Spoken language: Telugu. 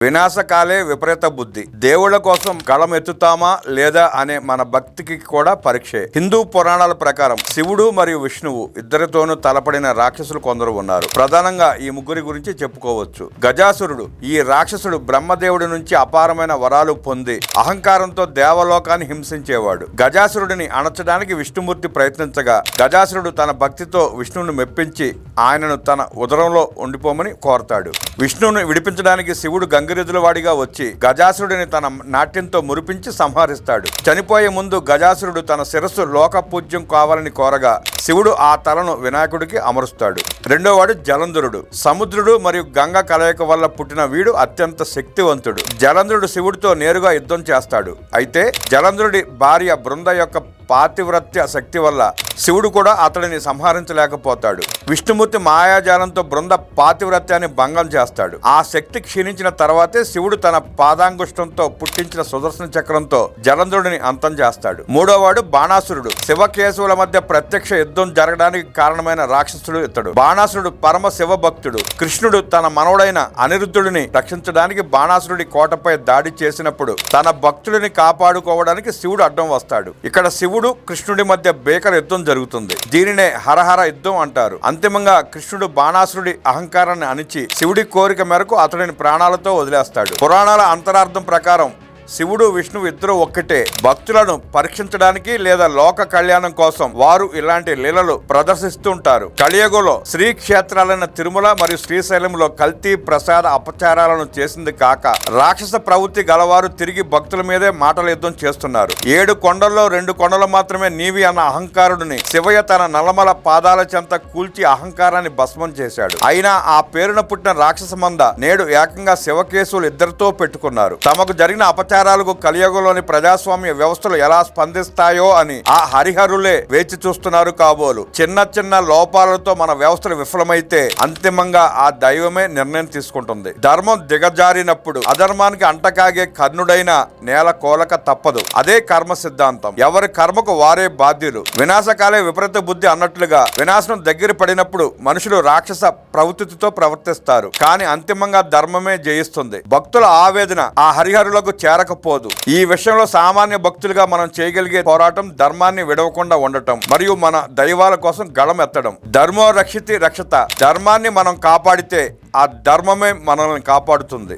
వినాశకాలే విపరీత బుద్ధి. దేవుళ్ళ కోసం గళం ఎత్తుతామా లేదా అనే మన భక్తికి కూడా పరీక్షే. హిందూ పురాణాల ప్రకారం శివుడు మరియు విష్ణువు ఇద్దరితోనూ తలపడిన రాక్షసులు కొందరు ఉన్నారు. ప్రధానంగా ఈ ముగ్గురి గురించి చెప్పుకోవచ్చు. గజాసురుడు. ఈ రాక్షసుడు బ్రహ్మదేవుడి నుంచి అపారమైన వరాలు పొంది అహంకారంతో దేవలోకాన్ని హింసించేవాడు. గజాసురుడిని అణచడానికి విష్ణుమూర్తి ప్రయత్నించగా గజాసురుడు తన భక్తితో విష్ణువుని మెప్పించి ఆయనను తన ఉదరంలో ఉండిపోమని కోరతాడు. విష్ణువుని విడిపించడానికి శివుడు గంగిరెద్దుల వాడిగా వచ్చి గజాసురుడిని తన నాట్యంతో మురిపించి సంహరిస్తాడు. చనిపోయే ముందు గజాసురుడు తన శిరస్సు లోక పూజ్యం కావాలని కోరగా శివుడు ఆ తలను వినాయకుడికి అమరుస్తాడు. రెండోవాడు జలంధరుడు. సముద్రుడు మరియు గంగ కలయిక వల్ల పుట్టిన వీడు అత్యంత శక్తివంతుడు. జలంధరుడు శివుడితో నేరుగా యుద్ధం చేస్తాడు. అయితే జలంధరుడి భార్య బృంద యొక్క పాతివ్రత్య శక్తి వల్ల శివుడు కూడా అతడిని సంహరించలేకపోతాడు. విష్ణుమూర్తి మాయాజాలంతో బృంద పాతివ్రత్యాన్ని భంగం చేస్తాడు. ఆ శక్తి క్షీణించిన తర్వాతే శివుడు తన పాదాంగుష్టంతో పుట్టించిన సుదర్శన చక్రంతో జలంధరుడిని అంతం చేస్తాడు. మూడోవాడు బాణాసురుడు. శివకేశవుల మధ్య ప్రత్యక్ష యుద్ధం జరగడానికి కారణమైన రాక్షసుడు ఇతడు. బాణాసురుడు పరమ శివ భక్తుడు. కృష్ణుడు తన మనవడైన అనిరుద్ధుడిని రక్షించడానికి బాణాసురుడి కోటపై దాడి చేసినప్పుడు తన భక్తుడిని కాపాడుకోవడానికి శివుడు అడ్డం వస్తాడు. ఇక్కడ శివుడు కృష్ణుడి మధ్య భీకర యుద్ధం జరుగుతుంది. దీనినే హరహర యుద్ధం అంటారు. అంతిమంగా కృష్ణుడు బాణాసురుడి అహంకారాన్ని అణిచి శివుడి కోరిక మేరకు అతడిని ప్రాణాలతో వదిలేస్తాడు. పురాణాల అంతరార్థం ప్రకారం శివుడు విష్ణువు ఇద్దరు ఒక్కటే. భక్తులను పరీక్షించడానికి లేదా లోక కళ్యాణం కోసం వారు ఇలాంటి లీలలు ప్రదర్శిస్తుంటారు. కలియుగంలో శ్రీక్షేత్రాలైన తిరుమల మరియు శ్రీశైలంలో కల్తీ ప్రసాద అపచారాలను చేసింది కాక రాక్షస ప్రవృత్తి గలవారు తిరిగి భక్తుల మీదే మాటల యుద్ధం చేస్తున్నారు. 7 కొండల్లో 2 కొండలు మాత్రమే నీవి అన్న అహంకారుడిని శివయ్య తన నల్లమల పాదాల చెంత కూల్చి అహంకారాన్ని భస్మం చేశాడు. అయినా ఆ పేరున పుట్టిన రాక్షస మంద నేడు ఏకంగా శివకేశవులు ఇద్దరితో పెట్టుకున్నారు. తమకు జరిగిన అపచారాలకు కలియుగంలోని ప్రజాస్వామ్య వ్యవస్థలు ఎలా స్పందిస్తాయో అని ఆ హరిహరులే వేచి చూస్తున్నారు కాబోలు. చిన్న చిన్న లోపాలతో మన వ్యవస్థలు విఫలమైతే అంతిమంగా ఆ దైవమే నిర్ణయం తీసుకుంటుంది. ధర్మం దిగజారినప్పుడు అధర్మానికి అంటకాగే కర్ణుడైన నేల కోలక తప్పదు. అదే కర్మ సిద్ధాంతం. ఎవరి కర్మకు వారే బాధ్యులు. వినాశకాలే విపరీత బుద్ధి అన్నట్లుగా వినాశనం దగ్గర పడినప్పుడు మనుషులు రాక్షస ప్రవృత్తితో ప్రవర్తిస్తారు. కానీ అంతిమంగా ధర్మమే జయిస్తుంది. భక్తుల ఆవేదన ఆ హరిహరులకు చేరకపోదు. ఈ విషయంలో సామాన్య భక్తులుగా మనం చేయగలిగే పోరాటం ధర్మాన్ని విడవకుండా ఉండటం మరియు మన దైవాల కోసం గళం ఎత్తడం. ధర్మో రక్షితి రక్షత. ధర్మాన్ని మనం కాపాడితే ఆ ధర్మమే మనల్ని కాపాడుతుంది.